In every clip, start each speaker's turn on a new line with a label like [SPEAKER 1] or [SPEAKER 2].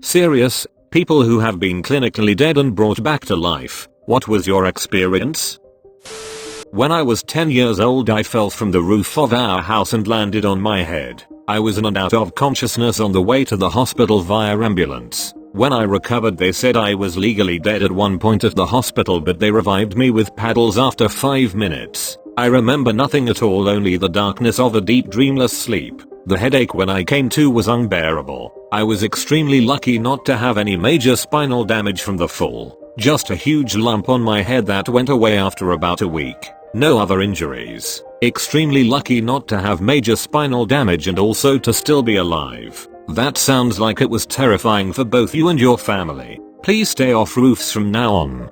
[SPEAKER 1] Serious, people who have been clinically dead and brought back to life, what was your experience? When I was 10 years old I fell from the roof of our house and landed on my head. I was in and out of consciousness on the way to the hospital via ambulance. When I recovered they said I was legally dead at one point at the hospital, but they revived me with paddles after 5 minutes. I remember nothing at all, only the darkness of a deep dreamless sleep. The headache when I came to was unbearable. I was extremely lucky not to have any major spinal damage from the fall. Just a huge lump on my head that went away after about a week. No other injuries. Extremely lucky not to have major spinal damage and also to still be alive. That sounds like it was terrifying for both you and your family. Please stay off roofs from now on.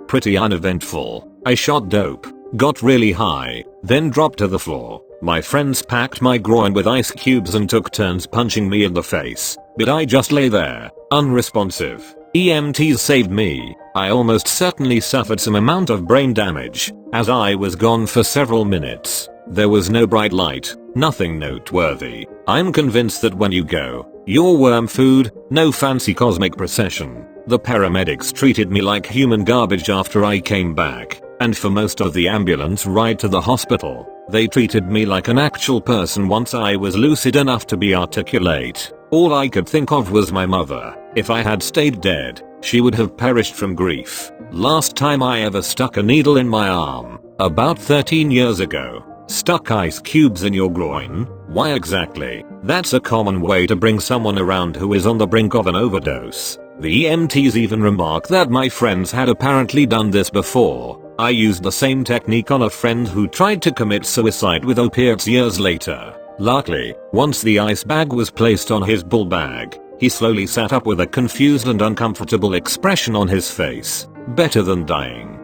[SPEAKER 1] Pretty uneventful. I shot dope, got really high, then dropped to the floor. My friends packed my groin with ice cubes and took turns punching me in the face, but I just lay there, unresponsive. EMTs saved me. I almost certainly suffered some amount of brain damage, as I was gone for several minutes. There was no bright light, nothing noteworthy. I'm convinced that when you go, you're worm food, no fancy cosmic procession. The paramedics treated me like human garbage after I came back, and for most of the ambulance ride to the hospital, they treated me like an actual person once I was lucid enough to be articulate. All I could think of was my mother. If I had stayed dead, she would have perished from grief. Last time I ever stuck a needle in my arm, about 13 years ago. Stuck ice cubes in your groin? Why exactly? That's a common way to bring someone around who is on the brink of an overdose. The EMTs even remark that my friends had apparently done this before. I used the same technique on a friend who tried to commit suicide with opiates years later. Luckily, once the ice bag was placed on his bull bag, he slowly sat up with a confused and uncomfortable expression on his face. Better than dying.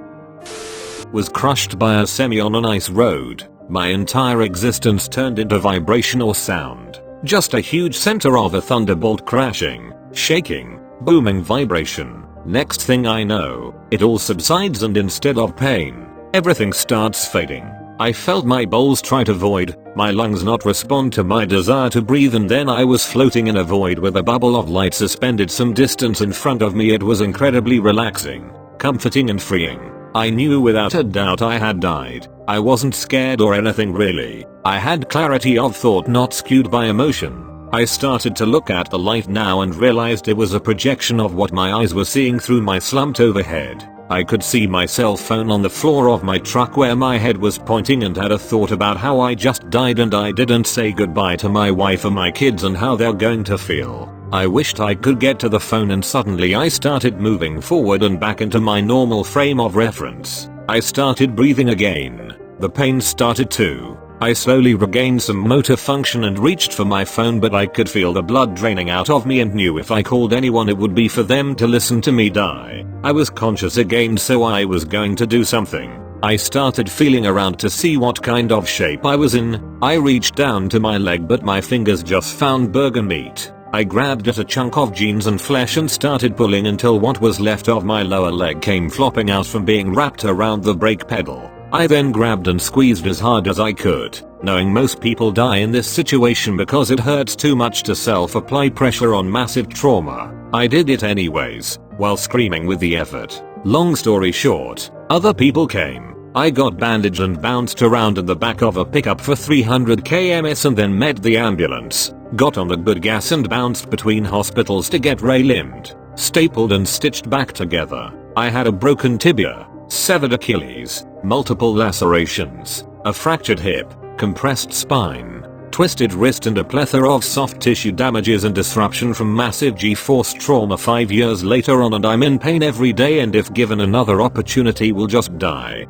[SPEAKER 1] Was crushed by a semi on an ice road. My entire existence turned into vibration or sound. Just a huge center of a thunderbolt crashing, shaking, booming vibration. Next thing I know, it all subsides and instead of pain, everything starts fading. I felt my bowels try to void, my lungs not respond to my desire to breathe, and then I was floating in a void with a bubble of light suspended some distance in front of me. It was incredibly relaxing, comforting and freeing. I knew without a doubt I had died. I wasn't scared or anything really. I had clarity of thought not skewed by emotion. I started to look at the light now and realized it was a projection of what my eyes were seeing through my slumped overhead. I could see my cell phone on the floor of my truck where my head was pointing, and had a thought about how I just died and I didn't say goodbye to my wife or my kids and how they're going to feel. I wished I could get to the phone, and suddenly I started moving forward and back into my normal frame of reference. I started breathing again. The pain started too. I slowly regained some motor function and reached for my phone, but I could feel the blood draining out of me and knew if I called anyone it would be for them to listen to me die. I was conscious again, so I was going to do something. I started feeling around to see what kind of shape I was in. I reached down to my leg, but my fingers just found burger meat. I grabbed at a chunk of jeans and flesh and started pulling until what was left of my lower leg came flopping out from being wrapped around the brake pedal. I then grabbed and squeezed as hard as I could, knowing most people die in this situation because it hurts too much to self-apply pressure on massive trauma. I did it anyways, while screaming with the effort. Long story short, other people came. I got bandaged and bounced around in the back of a pickup for 300 kms and then met the ambulance, got on the good gas and bounced between hospitals to get re-limbed, stapled and stitched back together. I had a broken tibia, severed Achilles, multiple lacerations, a fractured hip, compressed spine, twisted wrist, and a plethora of soft tissue damages and disruption from massive G-force trauma 5 years later on, and I'm in pain every day, and if given another opportunity will just die.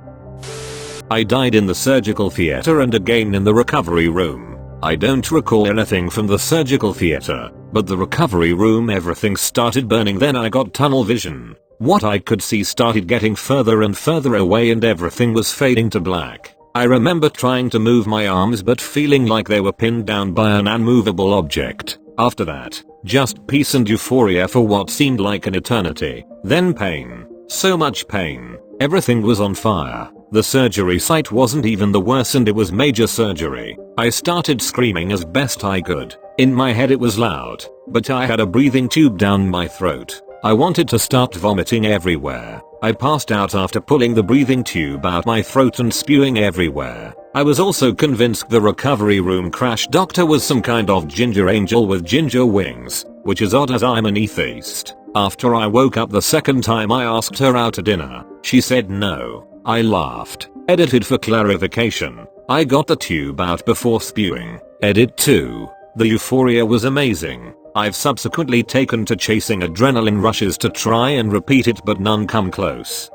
[SPEAKER 1] I died in the surgical theater and again in the recovery room. I don't recall anything from the surgical theater, but the recovery room everything started burning. Then I got tunnel vision. What I could see started getting further and further away and everything was fading to black. I remember trying to move my arms but feeling like they were pinned down by an unmovable object. After that, just peace and euphoria for what seemed like an eternity. Then pain. So much pain. Everything was on fire. The surgery site wasn't even the worst and it was major surgery. I started screaming as best I could. In my head it was loud, but I had a breathing tube down my throat. I wanted to start vomiting everywhere. I passed out after pulling the breathing tube out my throat and spewing everywhere. I was also convinced the recovery room crash doctor was some kind of ginger angel with ginger wings, which is odd as I'm an atheist. After I woke up the second time I asked her out to dinner, she said no. I laughed. Edited for clarification. I got the tube out before spewing. Edit 2. The euphoria was amazing. I've subsequently taken to chasing adrenaline rushes to try and repeat it, but none come close.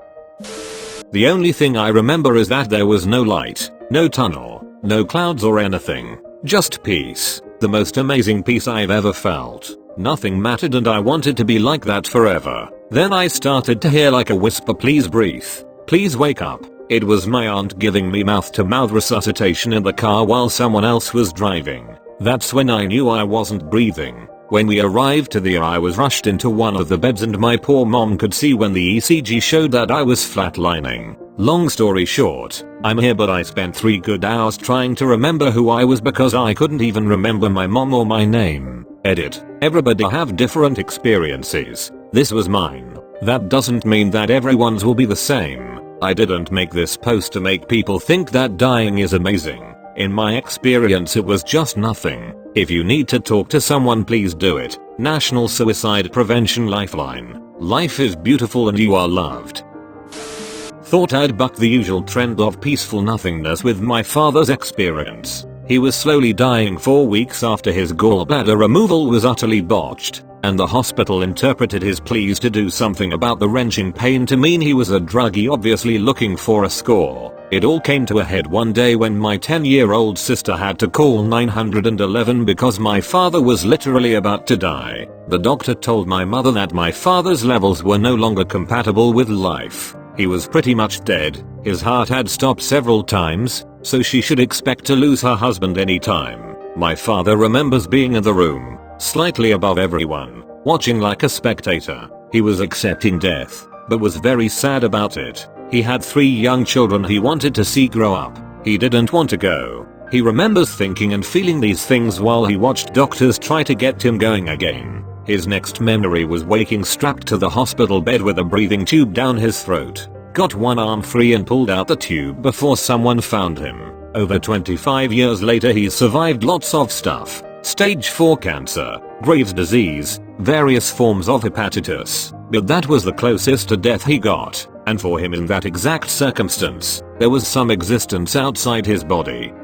[SPEAKER 1] The only thing I remember is that there was no light, no tunnel, no clouds or anything. Just peace. The most amazing peace I've ever felt. Nothing mattered and I wanted to be like that forever. Then I started to hear like a whisper, please breathe. Please wake up. It was my aunt giving me mouth-to-mouth resuscitation in the car while someone else was driving. That's when I knew I wasn't breathing. When we arrived to the ER, I was rushed into one of the beds and my poor mom could see when the ECG showed that I was flatlining. Long story short, I'm here but I spent 3 good hours trying to remember who I was because I couldn't even remember my mom or my name. Edit. Everybody have different experiences. This was mine. That doesn't mean that everyone's will be the same. I didn't make this post to make people think that dying is amazing. In my experience it was just nothing. If you need to talk to someone, please do it. National Suicide Prevention Lifeline. Life is beautiful and you are loved. Thought I'd buck the usual trend of peaceful nothingness with my father's experience. He was slowly dying 4 weeks after his gallbladder removal was utterly botched, and the hospital interpreted his pleas to do something about the wrenching pain to mean he was a druggie obviously looking for a score. It all came to a head one day when my 10-year-old sister had to call 911 because my father was literally about to die. The doctor told my mother that my father's levels were no longer compatible with life. He was pretty much dead, his heart had stopped several times, so she should expect to lose her husband any time. My father remembers being in the room, slightly above everyone, watching like a spectator. He was accepting death, but was very sad about it. He had 3 young children he wanted to see grow up. He didn't want to go. He remembers thinking and feeling these things while he watched doctors try to get him going again. His next memory was waking strapped to the hospital bed with a breathing tube down his throat. Got one arm free and pulled out the tube before someone found him. Over 25 years later he's survived lots of stuff. Stage 4 cancer, Graves' disease, various forms of hepatitis. But that was the closest to death he got. And for him in that exact circumstance, there was some existence outside his body.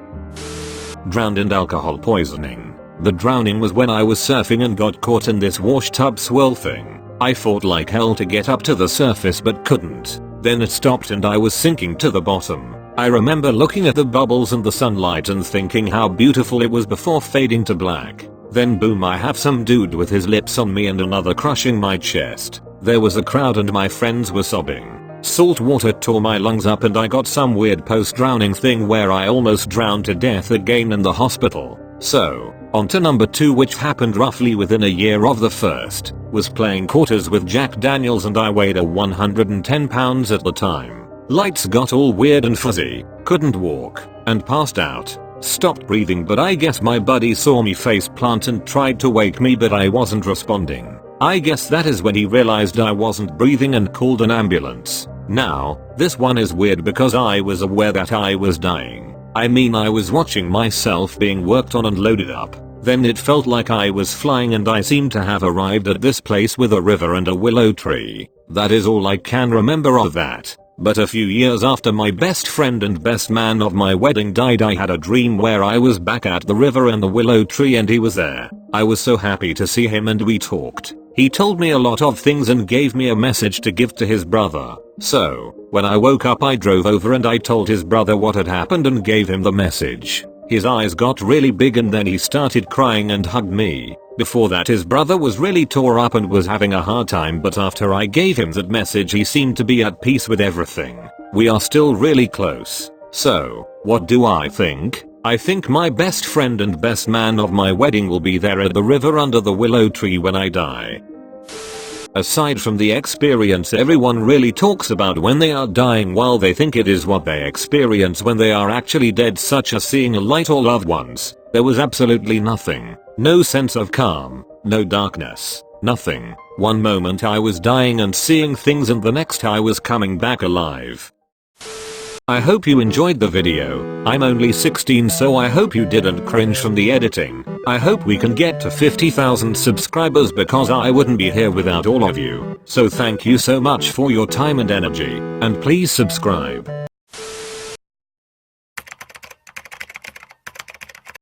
[SPEAKER 1] Drowned in alcohol poisoning. The drowning was when I was surfing and got caught in this wash tub swirl thing. I fought like hell to get up to the surface but couldn't. Then it stopped and I was sinking to the bottom. I remember looking at the bubbles and the sunlight and thinking how beautiful it was before fading to black. Then boom, I have some dude with his lips on me and another crushing my chest. There was a crowd and my friends were sobbing. Salt water tore my lungs up and I got some weird post-drowning thing where I almost drowned to death again in the hospital. So, on to number 2, which happened roughly within a year of the first. Was playing quarters with Jack Daniels and I weighed 110 pounds at the time. Lights got all weird and fuzzy, couldn't walk, and passed out. Stopped breathing, but I guess my buddy saw me face plant and tried to wake me, but I wasn't responding. I guess that is when he realized I wasn't breathing and called an ambulance. Now, this one is weird because I was aware that I was dying. I mean, I was watching myself being worked on and loaded up. Then it felt like I was flying and I seemed to have arrived at this place with a river and a willow tree. That is all I can remember of that. But a few years after my best friend and best man of my wedding died, I had a dream where I was back at the river and the willow tree and he was there. I was so happy to see him and we talked. He told me a lot of things and gave me a message to give to his brother. So, when I woke up I drove over and I told his brother what had happened and gave him the message. His eyes got really big and then he started crying and hugged me. Before that his brother was really tore up and was having a hard time, but after I gave him that message he seemed to be at peace with everything. We are still really close. So, what do I think? I think my best friend and best man of my wedding will be there at the river under the willow tree when I die. Aside from the experience everyone really talks about when they are dying, while they think it is what they experience when they are actually dead, such as seeing a light or loved ones, there was absolutely nothing. No sense of calm, no darkness, nothing. One moment I was dying and seeing things and the next I was coming back alive. I hope you enjoyed the video. I'm only 16, so I hope you didn't cringe from the editing. I hope we can get to 50,000 subscribers because I wouldn't be here without all of you. So thank you so much for your time and energy, and please subscribe.